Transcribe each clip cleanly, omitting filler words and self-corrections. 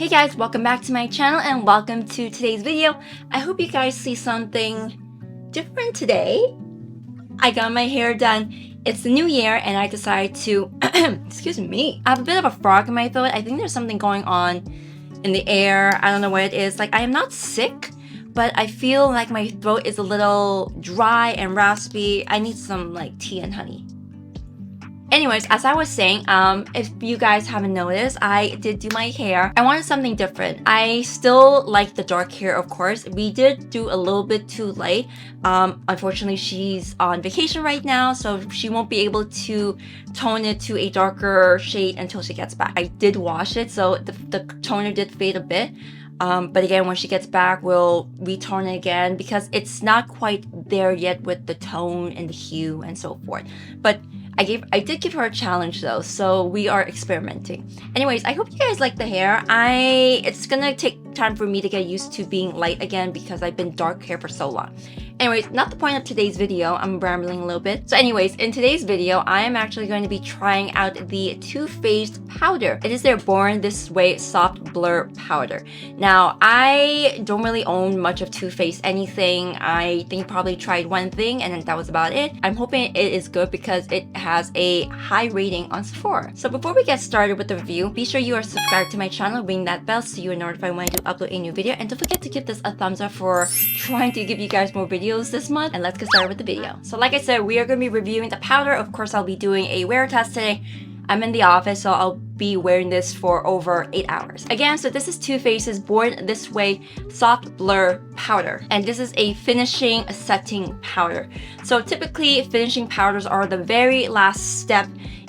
Hey guys, welcome back to my channel and welcome to today's video. I hope you guys see something different today. I got my hair done. It's the new year and I decided to, excuse me, I have a bit of a frog in my throat. I think there's something going on in the air. I don't know what it is. Like, I am not sick, but I feel like my throat is a little dry and raspy. I need some like tea and honey. Anyways, as I was saying, if you guys haven't noticed, I did do my hair. I wanted something different. I still like the dark hair, of course. We did do a little bit too light. Unfortunately, she's on vacation right now, so she won't be able to tone it to a darker shade until she gets back. I did wash it, so the toner did fade a bit. But again, when she gets back, we'll retone it again because it's not quite there yet with the tone and the hue and so forth. But I did give her a challenge though, so we are experimenting. Anyways, I hope you guys like the hair. It's gonna take time for me to get used to being light again because I've been dark hair for so long. Anyways, not the point of today's video. I'm rambling a little bit. So anyways, in today's video, I am actually going to be trying out the Too Faced powder. It is their Born This Way Soft Blur Powder. Now, I don't really own much of Too Faced anything. I think probably tried one thing and then that was about it. I'm hoping it is good because it has a high rating on Sephora. So before we get started with the review, be sure you are subscribed to my channel, ring that bell so you are notified when I do upload a new video. And don't forget to give this a thumbs up for trying to give you guys more videos this month. And let's get started with the video. So like I said, we are going to be reviewing the powder. Of course, I'll be doing a wear test today. I'm in the office, so I'll be wearing this for over 8 hours. Again, so this is Too Faced's Born This Way Soft Blur Powder. And this is a finishing setting powder. So typically, finishing powders are the very last step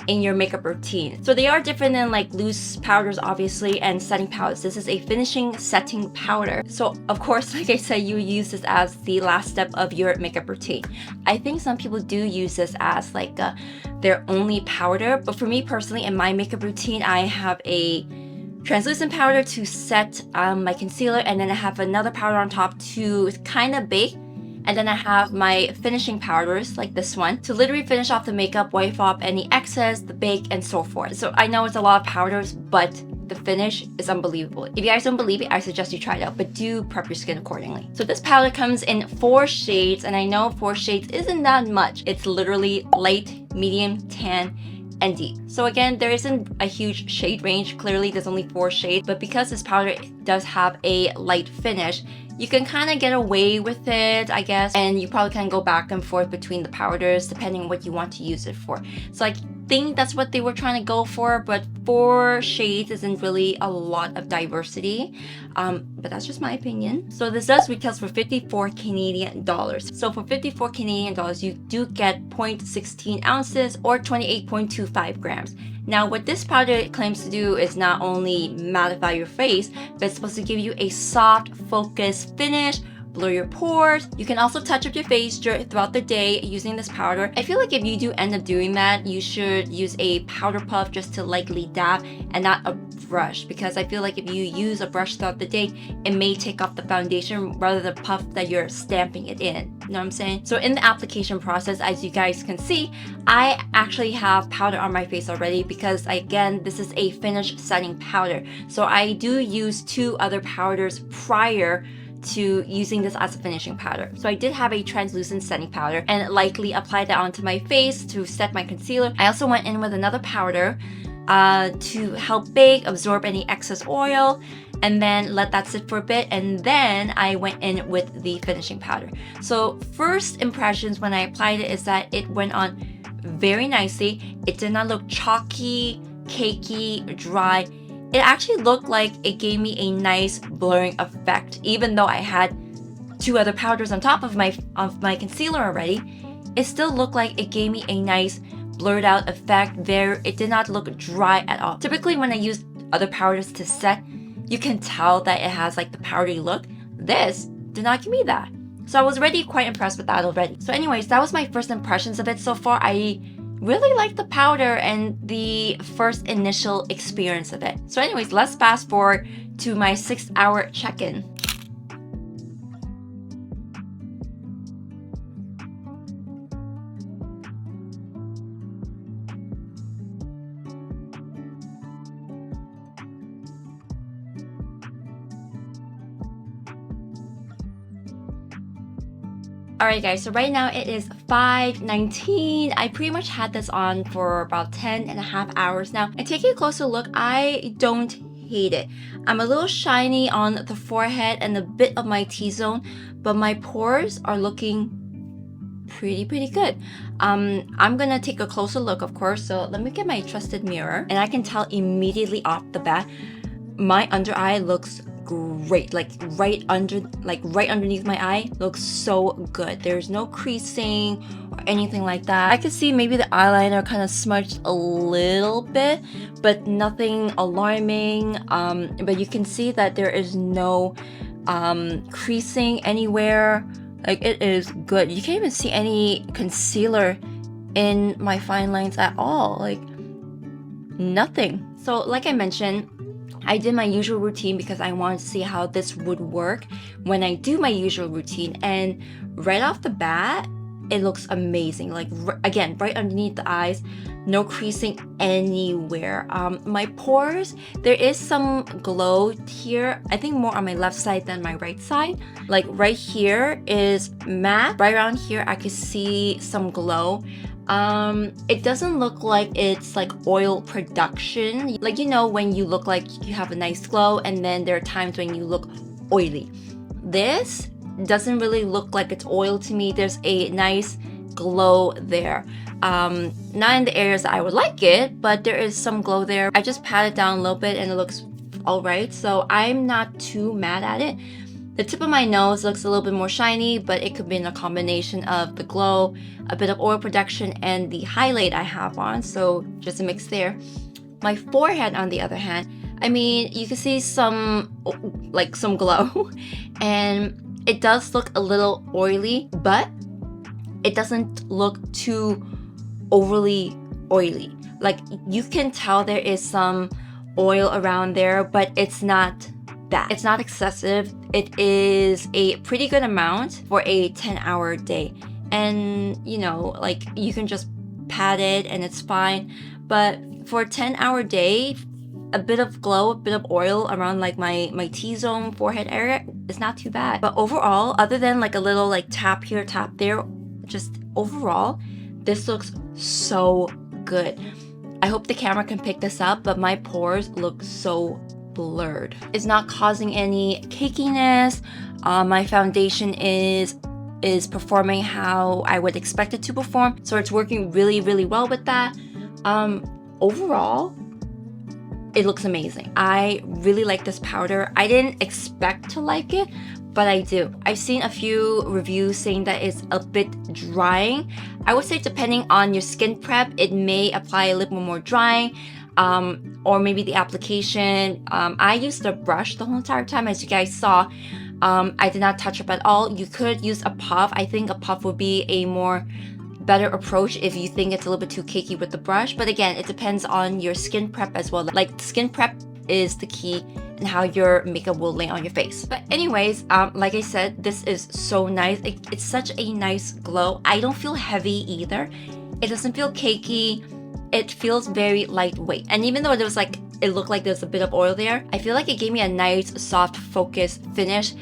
in your makeup routine. So they are different than like loose powders, obviously, and setting powders. This is a finishing setting powder. So of course, like I said, you use this as the last step of your makeup routine. I think some people do use this as like their only powder, but for me personally, in my makeup routine, I have a translucent powder to set my concealer, and then I have another powder on top to kind of bake. And then I have my finishing powders, like this one, to literally finish off the makeup, wipe off any excess, the bake, and so forth. So I know it's a lot of powders, but the finish is unbelievable. If you guys don't believe it, I suggest you try it out, but do prep your skin accordingly. So this powder comes in 4 shades, and I know 4 shades isn't that much. It's literally light, medium, tan, and deep. So again, there isn't a huge shade range. Clearly, there's only 4 shades, but because this powder does have a light finish, you can kind of get away with it, I guess, and you probably can go back and forth between the powders depending on what you want to use it for. So I think that's what they were trying to go for, but 4 shades isn't really a lot of diversity, but that's just my opinion. So this does retail for 54 Canadian dollars. So for 54 Canadian dollars, you do get 0.16 ounces or 28.25 grams. Now, what this powder claims to do is not only mattify your face, but it's supposed to give you a soft, focused finish, blur your pores. You can also touch up your face throughout the day using this powder. I feel like if you do end up doing that, you should use a powder puff just to lightly dab and not a brush, because I feel like if you use a brush throughout the day, it may take off the foundation rather than the puff that you're stamping it in. You know what I'm saying? So in the application process, as you guys can see, I actually have powder on my face already because, again, this is a finish setting powder. So I do use 2 other powders prior to using this as a finishing powder. So I did have a translucent setting powder and lightly applied that onto my face to set my concealer. I also went in with another powder to help bake, absorb any excess oil, and then let that sit for a bit, and then I went in with the finishing powder. So first impressions when I applied it is that it went on very nicely. It did not look chalky, cakey, dry. It actually looked like it gave me a nice blurring effect. Even though I had 2 other powders on top of my concealer already, it still looked like it gave me a nice blurred out effect. It did not look dry at all. Typically when I use other powders to set, you can tell that it has like the powdery look. This did not give me that. So I was already quite impressed with that already. So anyways, that was my first impressions of it so far. I really like the powder and the first initial experience of it. So anyways, let's fast forward to my 6-hour check-in. Alright guys, so right now it is 5:19. I pretty much had this on for about 10.5 hours now. And taking a closer look, I don't hate it. I'm a little shiny on the forehead and a bit of my T-zone, but my pores are looking pretty good. I'm gonna take a closer look, of course, so let me get my trusted mirror, and I can tell immediately off the bat my under eye looks great. Like right underneath my eye looks so good. There's no creasing or anything like that. I could see maybe the eyeliner kind of smudged a little bit, but nothing alarming. But you can see that there is no creasing anywhere. Like, it is good. You can't even see any concealer in my fine lines at all. Like, nothing. So like I mentioned, I did my usual routine because I wanted to see how this would work when I do my usual routine. And right off the bat, it looks amazing. Like, again, right underneath the eyes, no creasing anywhere. My pores, there is some glow here. I think more on my left side than my right side. Like right here is matte. Right around here, I could see some glow. It doesn't look like it's like oil production. Like, you know, when you look like you have a nice glow and then there are times when you look oily. This doesn't really look like it's oil to me. There's a nice glow there. Not in the areas that I would like it, but there is some glow there. I just pat it down a little bit and it looks alright, so I'm not too mad at it. The tip of my nose looks a little bit more shiny, but it could be in a combination of the glow, a bit of oil production, and the highlight I have on, so just a mix there. My forehead, on the other hand, I mean, you can see some glow, and it does look a little oily, but it doesn't look too overly oily. Like, you can tell there is some oil around there, but it's not bad. It's not excessive. It is a pretty good amount for a 10-hour day. And, you know, like, you can just pat it and it's fine. But for a 10-hour day, a bit of glow, a bit of oil around like my T-zone forehead area is not too bad. But overall, other than like a little like tap here, tap there, just overall, this looks so good. I hope the camera can pick this up, but my pores look so blurred. It's not causing any cakiness. My foundation is performing how I would expect it to perform, so it's working really well with that. Overall, it looks amazing. I really like this powder. I didn't expect to like it, but I do. I've seen a few reviews saying that it's a bit drying. I would say depending on your skin prep, it may apply a little more drying, or maybe the application. I used a brush the whole entire time, as you guys saw. I did not touch up at all. You could use a puff. I think a puff would be a more better approach if you think it's a little bit too cakey with the brush. But again, it depends on your skin prep as well. Like, skin prep is the key in how your makeup will lay on your face. But anyways, like I said, this is so nice. It's such a nice glow. I don't feel heavy either. It doesn't feel cakey. It feels very lightweight. And even though there was like, it looked like there's a bit of oil there, I feel like it gave me a nice soft focused finish.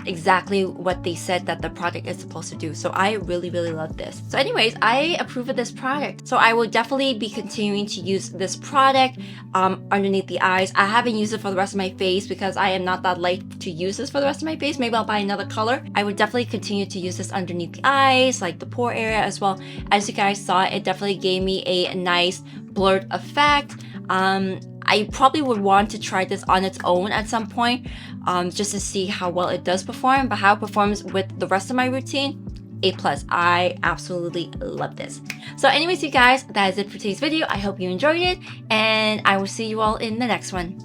Exactly what they said that the product is supposed to do. So I really love this. So anyways, I approve of this product. So I will definitely be continuing to use this product underneath the eyes. I haven't used it for the rest of my face because I am not that light to use this for the rest of my face. Maybe I'll buy another color. I would definitely continue to use this underneath the eyes, like the pore area as well. As you guys saw, it definitely gave me a nice blurred effect. I probably would want to try this on its own at some point, just to see how well it does perform. But how it performs with the rest of my routine, A+. I absolutely love this. So anyways, you guys, that is it for today's video. I hope you enjoyed it, and I will see you all in the next one.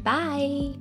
Bye!